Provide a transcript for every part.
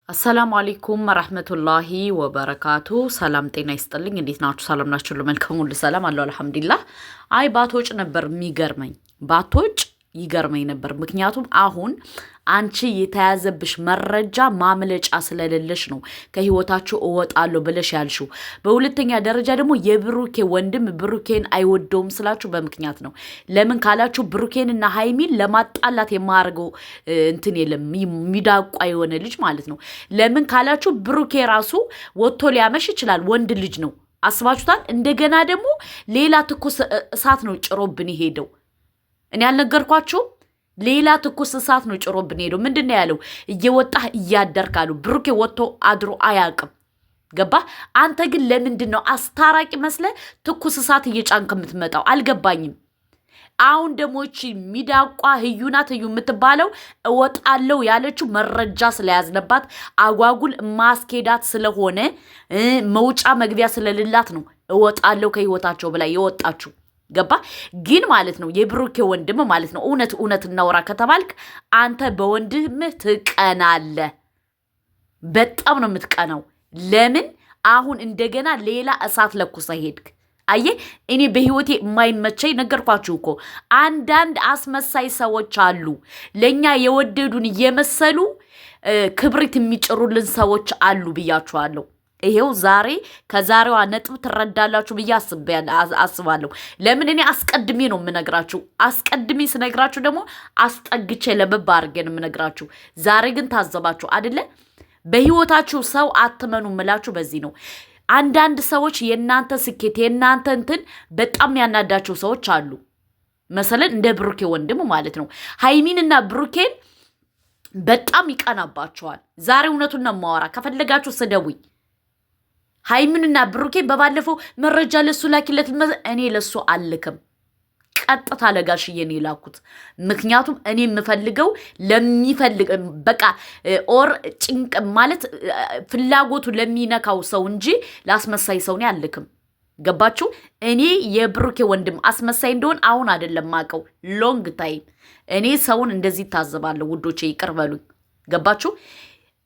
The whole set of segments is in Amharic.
አሰላሙ አለይኩም ወራህመቱላሂ ወበረካቱ። ሰላም ጤና ይስጥልኝ። እንዴት ናችሁ? ሰላም ናችሁ? ለመልካም ሁሉ ሰላም አለው አልሐምዱሊላህ። አይ ባቶጭ ነበር የሚገርመኝ፣ ባቶጭ ይገርመኝ ነበር። ምክንያቱም አሁን አንቺ የተያዘብሽ መረጃ ማምለጫ ስለሌለሽ ነው ከህይወታችሁ እወጣለሁ ብለሽ ያልሽው። በሁለተኛ ደረጃ ደግሞ የብሩኬ ወንድም ብሩኬን አይወደውም ስላችሁ በምክንያት ነው። ለምን ካላችሁ ብሩኬንና ሃይሚን ለማጣላት የማያደርገው እንትን የለም፣ ሚዳቋ የሆነ ልጅ ማለት ነው። ለምን ካላችሁ ብሩኬ ራሱ ወጥቶ ሊያመሽ ይችላል፣ ወንድ ልጅ ነው። አስባችሁታል? እንደገና ደግሞ ሌላ ትኩስ እሳት ነው ጭሮብን ሄደው። እኔ ያልነገርኳችሁ ሌላ ትኩስ እሳት ነው ጭሮብን ሄደው። ምንድን ነው ያለው? እየወጣህ እያደርካሉ። ብሩኬ ወጥቶ አድሮ አያውቅም። ገባ? አንተ ግን ለምንድን ነው አስታራቂ መስለ ትኩስ እሳት እየጫንክ የምትመጣው? አልገባኝም። አሁን ደግሞ እቺ ሚዳቋ ህዩናት ህዩ የምትባለው እወጣለው ያለችው መረጃ ስለያዝነባት አጓጉል ማስኬዳት ስለሆነ መውጫ መግቢያ ስለሌላት ነው እወጣለው ከህይወታቸው ብላ የወጣችሁ። ገባ? ግን ማለት ነው የብሩኬ ወንድም ማለት ነው እውነት እናውራ ከተባልክ አንተ በወንድምህ ትቀናለህ። በጣም ነው የምትቀናው። ለምን አሁን እንደገና ሌላ እሳት ለኩሰ ሄድክ? አየ እኔ በህይወቴ የማይመቸኝ ነገርኳችሁ እኮ አንዳንድ አስመሳይ ሰዎች አሉ። ለኛ የወደዱን እየመሰሉ ክብሪት የሚጭሩልን ሰዎች አሉ ብያችኋለሁ። ይሄው ዛሬ ከዛሬዋ ነጥብ ትረዳላችሁ ብዬ አስባለሁ። ለምን እኔ አስቀድሜ ነው የምነግራችሁ። አስቀድሜ ስነግራችሁ ደግሞ አስጠግቼ ለበብ አድርጌ ነው የምነግራችሁ። ዛሬ ግን ታዘባችሁ አይደለ? በህይወታችሁ ሰው አትመኑ ምላችሁ በዚህ ነው። አንዳንድ ሰዎች የእናንተ ስኬት የእናንተ እንትን በጣም ያናዳቸው ሰዎች አሉ። መሰለን እንደ ብሩኬ ወንድም ማለት ነው። ሃይሚንና ብሩኬን በጣም ይቀናባቸዋል። ዛሬ እውነቱን ነው የማወራ። ከፈለጋችሁ ስደቡኝ። ሃይሚንና ብሩኬን በባለፈው መረጃ ለሱ ላኪለት፣ እኔ ለሱ አልክም። ቀጥታ ለጋሽዬ ነው የላኩት። ምክንያቱም እኔ የምፈልገው ለሚፈልግ በቃ ኦር ጭንቅ ማለት ፍላጎቱ ለሚነካው ሰው እንጂ ላስመሳይ ሰው ነው አልክም። ገባችሁ? እኔ የብሩኬ ወንድም አስመሳይ እንደሆን አሁን አይደለም ማቀው፣ ሎንግ ታይም እኔ ሰውን እንደዚህ ታዘባለሁ። ውዶቼ ይቅር በሉኝ። ገባችሁ?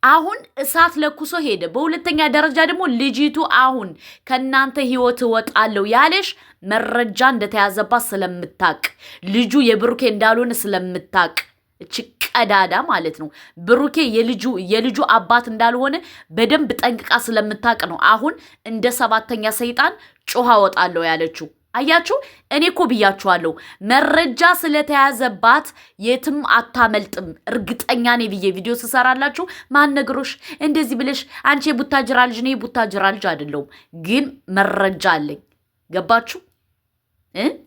አሁን እሳት ለኩሶ ሄደ። በሁለተኛ ደረጃ ደግሞ ልጅቱ አሁን ከናንተ ህይወት እወጣለሁ ያለሽ መረጃ እንደተያዘባት ስለምታቅ፣ ልጁ የብሩኬ እንዳልሆነ ስለምታቅ፣ እቺ ቀዳዳ ማለት ነው ብሩኬ የልጁ አባት እንዳልሆነ በደንብ ጠንቅቃ ስለምታቅ ነው አሁን እንደ ሰባተኛ ሰይጣን ጮሃ እወጣለሁ ያለችው። አያችሁ? እኔ እኮ ብያችኋለሁ፣ መረጃ ስለተያዘባት የትም አታመልጥም። እርግጠኛ ነኝ ብዬ ቪዲዮ ስሰራላችሁ ማን ነግሮሽ እንደዚህ ብለሽ? አንቺ የቡታጅራ ልጅ ነኝ። የቡታጅራ ልጅ አይደለሁም፣ ግን መረጃ አለኝ። ገባችሁ?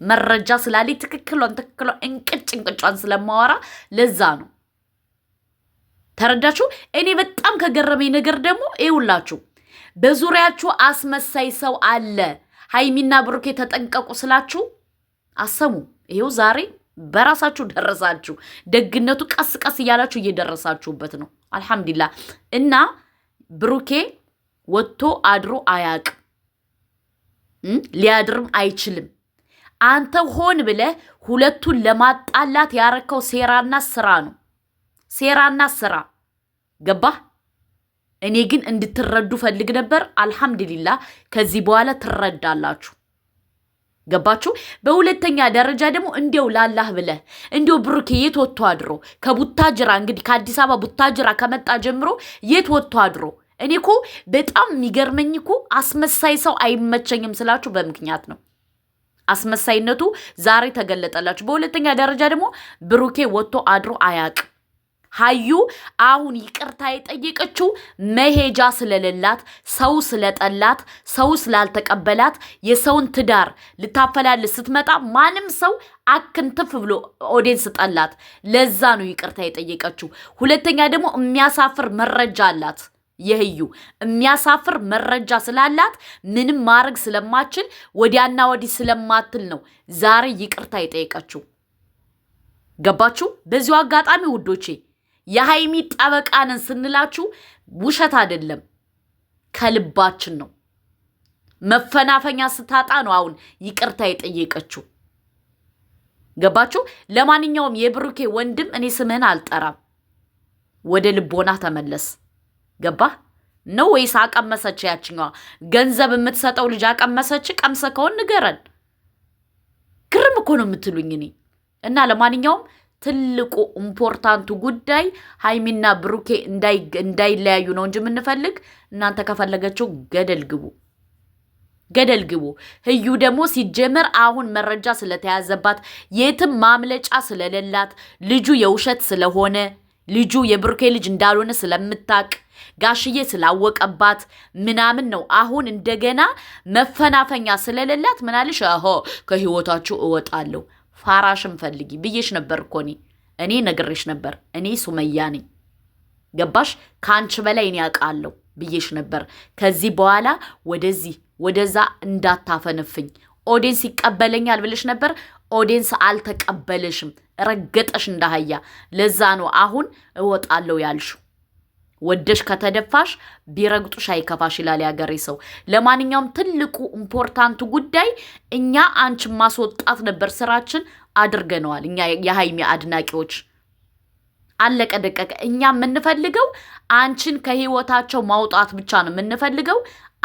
መረጃ ስላለኝ ትክክሏን እንቅጯን ስለማወራ ለዛ ነው። ተረዳችሁ? እኔ በጣም ከገረመኝ ነገር ደግሞ ይውላችሁ፣ በዙሪያችሁ አስመሳይ ሰው አለ። ሃይሚና ብሩኬ ተጠንቀቁ ስላችሁ አሰሙ። ይሄው ዛሬ በራሳችሁ ደረሳችሁ። ደግነቱ ቀስ ቀስ እያላችሁ እየደረሳችሁበት ነው። አልሐምዱሊላህ። እና ብሩኬ ወጥቶ አድሮ አያቅም፣ ሊያድርም አይችልም። አንተ ሆን ብለህ ሁለቱን ለማጣላት ያረከው ሴራና ስራ ነው። ሴራና ስራ። ገባህ? እኔ ግን እንድትረዱ ፈልግ ነበር። አልሐምዱሊላህ ከዚህ በኋላ ትረዳላችሁ። ገባችሁ? በሁለተኛ ደረጃ ደግሞ እንዲው ላላህ ብለህ እንዲው ብሩኬ የት ወጥቶ አድሮ ከቡታጅራ እንግዲህ ከአዲስ አበባ ቡታጅራ ከመጣ ጀምሮ የት ወጥቶ አድሮ። እኔ እኮ በጣም የሚገርመኝ እኮ አስመሳይ ሰው አይመቸኝም ስላችሁ በምክንያት ነው። አስመሳይነቱ ዛሬ ተገለጠላችሁ። በሁለተኛ ደረጃ ደግሞ ብሩኬ ወጥቶ አድሮ አያቅም። ሀዩ አሁን ይቅርታ የጠየቀችው መሄጃ ስለሌላት፣ ሰው ስለጠላት፣ ሰው ስላልተቀበላት፣ የሰውን ትዳር ልታፈላልስ ስትመጣ ማንም ሰው አክንትፍ ብሎ ኦዲየንስ ጠላት። ለዛ ነው ይቅርታ የጠየቀችው። ሁለተኛ ደግሞ የሚያሳፍር መረጃ አላት። የህዩ የሚያሳፍር መረጃ ስላላት ምንም ማድረግ ስለማችል ወዲያና ወዲህ ስለማትል ነው ዛሬ ይቅርታ የጠየቀችው። ገባችሁ? በዚሁ አጋጣሚ ውዶቼ የሃይሚ ጠበቃንን ስንላችሁ ውሸት አይደለም፣ ከልባችን ነው። መፈናፈኛ ስታጣ ነው አሁን ይቅርታ የጠየቀችው። ገባችሁ? ለማንኛውም የብሩኬ ወንድም እኔ ስምህን አልጠራም፣ ወደ ልቦና ተመለስ። ገባህ ነው ወይስ አቀመሰች? ያችኛዋ ገንዘብ የምትሰጠው ልጅ አቀመሰች? ቀምሰ ከሆነ ንገረን። ግርም እኮ ነው የምትሉኝ እኔ እና ለማንኛውም ትልቁ ኢምፖርታንቱ ጉዳይ ሃይሚና ብሩኬ እንዳይለያዩ ነው እንጂ የምንፈልግ እናንተ ከፈለገችው ገደል ግቡ። ህዩ ደግሞ ሲጀመር አሁን መረጃ ስለተያዘባት የትም ማምለጫ ስለሌላት ልጁ የውሸት ስለሆነ ልጁ የብሩኬ ልጅ እንዳልሆነ ስለምታቅ ጋሽዬ ስላወቀባት ምናምን ነው አሁን እንደገና መፈናፈኛ ስለሌላት ምናልሽ ከህይወታችሁ እወጣለሁ። ፋራሽም ፈልጊ ብዬሽ ነበር እኮ እኔ ነግሬሽ ነበር። እኔ ሱመያ ነኝ ገባሽ? ካንቺ በላይ እኔ አውቃለሁ ብዬሽ ነበር። ከዚህ በኋላ ወደዛ እንዳታፈነፍኝ። ኦዲየንስ ይቀበለኛል ብለሽ ነበር። ኦዲየንስ አልተቀበለሽም፣ ረገጠሽ እንዳህያ። ለዛ ነው አሁን እወጣለሁ ያልሽው። ወደሽ ከተደፋሽ ቢረግጡሽ አይከፋሽ ይላል ያገሬ ሰው። ለማንኛውም ትልቁ ኢምፖርታንቱ ጉዳይ እኛ አንቺን ማስወጣት ነበር ስራችን፣ አድርገነዋል። እኛ የሃይሚ አድናቂዎች አለቀ ደቀቀ። እኛ የምንፈልገው አንቺን ከህይወታቸው ማውጣት ብቻ ነው የምንፈልገው።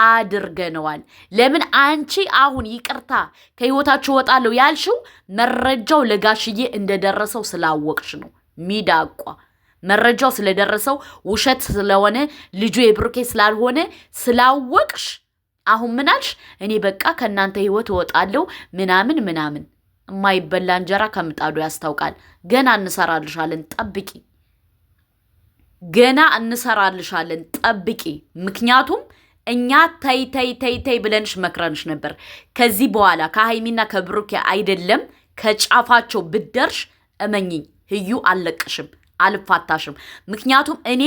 አድርገነዋል። ለምን አንቺ አሁን ይቅርታ ከህይወታቸው ወጣለሁ ያልሽው መረጃው ለጋሽዬ እንደደረሰው ስላወቅሽ ነው። ሚዳቋ መረጃው ስለደረሰው ውሸት ስለሆነ ልጁ የብሩኬ ስላልሆነ ስላወቅሽ አሁን ምናልሽ? እኔ በቃ ከእናንተ ህይወት እወጣለሁ ምናምን። የማይበላ እንጀራ ከምጣዱ ያስታውቃል። ገና እንሰራልሻለን ጠብቂ። ምክንያቱም እኛ ተይ ብለንሽ መክረንሽ ነበር። ከዚህ በኋላ ከሃይሚና ከብሩኬ አይደለም ከጫፋቸው ብደርሽ እመኝኝ ህዩ አልለቅሽም፣ አልፋታሽም። ምክንያቱም እኔ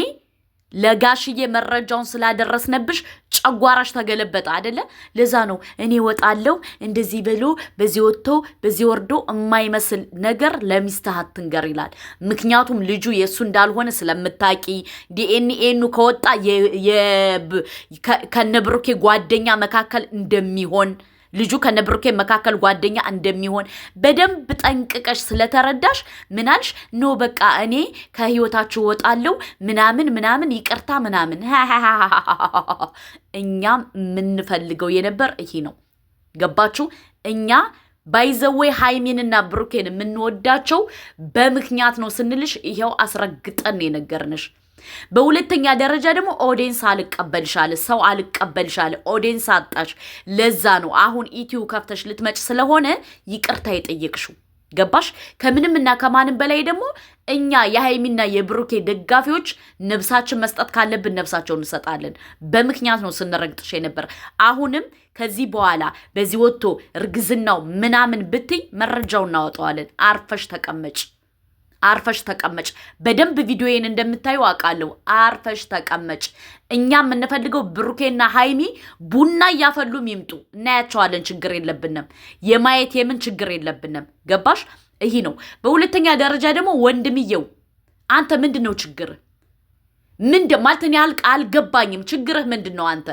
ለጋሽዬ መረጃውን ስላደረስነብሽ ጨጓራሽ ተገለበጠ አይደለ? ለዛ ነው እኔ ወጣለሁ እንደዚህ ብሎ በዚህ ወጥቶ በዚህ ወርዶ የማይመስል ነገር ለሚስትህ አትንገር ይላል። ምክንያቱም ልጁ የእሱ እንዳልሆነ ስለምታቂ ዲኤንኤኑ ከወጣ ከነብሩኬ ጓደኛ መካከል እንደሚሆን ልጁ ከነብሩኬ መካከል ጓደኛ እንደሚሆን በደንብ ጠንቅቀሽ ስለተረዳሽ ምናልሽ? ኖ በቃ እኔ ከህይወታችሁ ወጣለሁ ምናምን ይቅርታ ምናምን። እኛም የምንፈልገው የነበር ይሄ ነው። ገባችሁ? እኛ ባይዘዌ ሃይሚንና ብሩኬን የምንወዳቸው በምክንያት ነው ስንልሽ ይሄው አስረግጠን የነገርንሽ። በሁለተኛ ደረጃ ደግሞ ኦዲየንስ አልቀበልሻለ፣ ሰው አልቀበልሻለ፣ ኦዲየንስ አጣሽ። ለዛ ነው አሁን ኢትዮ ከፍተሽ ልትመጭ ስለሆነ ይቅርታ የጠየቅሽው። ገባሽ? ከምንም እና ከማንም በላይ ደግሞ እኛ የሃይሚና የብሩኬ ደጋፊዎች ነፍሳችን መስጠት ካለብን ነፍሳቸውን እንሰጣለን። በምክንያት ነው ስንረግጥሽ ነበር። አሁንም ከዚህ በኋላ በዚህ ወጥቶ እርግዝናው ምናምን ብትይ መረጃው እናወጣዋለን። አርፈሽ ተቀመጭ። በደንብ ቪዲዮዬን እንደምታዩ አውቃለሁ። አርፈሽ ተቀመጭ። እኛ የምንፈልገው ብሩኬና ሃይሚ ቡና እያፈሉም ይምጡ፣ እናያቸዋለን። ችግር የለብንም። የማየት የምን ችግር የለብንም። ገባሽ? ይሄ ነው። በሁለተኛ ደረጃ ደግሞ ወንድምየው አንተ ምንድነው ችግርህ? ማለት እኔ አልገባኝም። ችግርህ ምንድነው? አንተ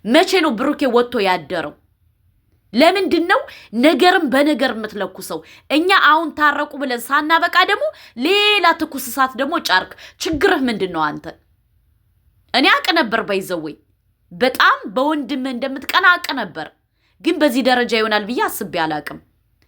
መቼ ነው ብሩኬ ወጥቶ ያደረው? ለምንድን ነው ነገርም በነገር የምትለኩሰው? እኛ አሁን ታረቁ ብለን ሳናበቃ ደግሞ ሌላ ትኩስ እሳት ደግሞ ጫርክ። ችግርህ ምንድን ነው አንተ? እኔ አውቅ ነበር ባይዘወይ በጣም በወንድምህ እንደምትቀና አውቅ ነበር፣ ግን በዚህ ደረጃ ይሆናል ብዬ አስቤ አላቅም።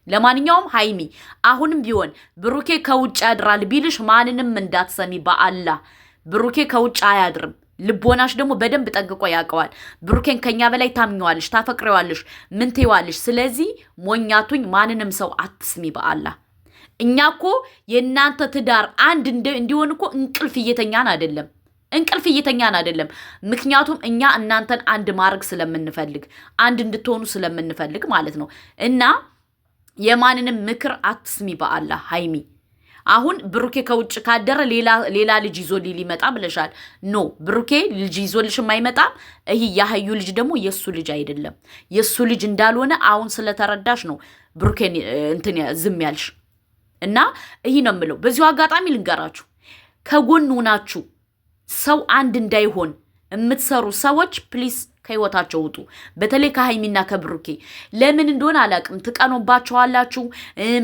ለማንኛውም ሃይሚ አሁንም ቢሆን ብሩኬ ከውጭ ያድራል ቢልሽ ማንንም እንዳትሰሚ በአላህ። ብሩኬ ከውጭ አያድርም። ልቦናሽ ደግሞ በደንብ ጠንቅቆ ያውቀዋል። ብሩኬን ከኛ በላይ ታምኘዋለሽ፣ ታፈቅሬዋለሽ፣ ምን ትይዋለሽ። ስለዚህ ሞኛቱኝ ማንንም ሰው አትስሚ በአላህ። እኛ እኮ የእናንተ ትዳር አንድ እንዲሆን እኮ እንቅልፍ እየተኛን አይደለም። ምክንያቱም እኛ እናንተን አንድ ማድረግ ስለምንፈልግ፣ አንድ እንድትሆኑ ስለምንፈልግ ማለት ነው። እና የማንንም ምክር አትስሚ በአላህ ሃይሚ። አሁን ብሩኬ ከውጭ ካደረ ሌላ ልጅ ይዞ ሊመጣ ብለሻል። ኖ ብሩኬ ልጅ ይዞልሽ የማይመጣም። ይሄ ያህዩ ልጅ ደግሞ የሱ ልጅ አይደለም። የሱ ልጅ እንዳልሆነ አሁን ስለተረዳሽ ነው ብሩኬን ዝም ያልሽ። እና ይሄ ነው የምለው። በዚሁ አጋጣሚ ልንገራችሁ፣ ከጎን ሆናችሁ ሰው አንድ እንዳይሆን የምትሰሩ ሰዎች ፕሊስ ከህይወታቸው ውጡ። በተለይ ከሃይሚና ከብሩኬ ለምን እንደሆነ አላቅም። ትቀኑባቸዋላችሁ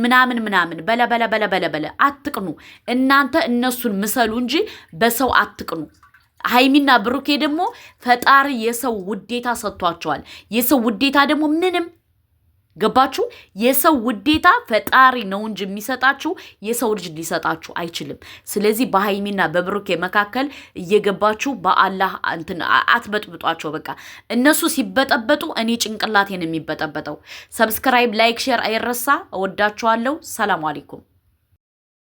ምናምን በለ አትቅኑ። እናንተ እነሱን ምሰሉ እንጂ በሰው አትቅኑ። ሃይሚና ብሩኬ ደግሞ ፈጣሪ የሰው ውዴታ ሰጥቷቸዋል። የሰው ውዴታ ደግሞ ምንም ገባችሁ? የሰው ውዴታ ፈጣሪ ነው እንጂ የሚሰጣችሁ የሰው ልጅ ሊሰጣችሁ አይችልም። ስለዚህ በሃይሚና በብሩኬ መካከል እየገባችሁ በአላህ እንትን አትበጥብጧቸው። በቃ እነሱ ሲበጠበጡ እኔ ጭንቅላቴን የሚበጠበጠው። ሰብስክራይብ፣ ላይክ፣ ሼር አይረሳ። እወዳችኋለሁ። ሰላም አለይኩም።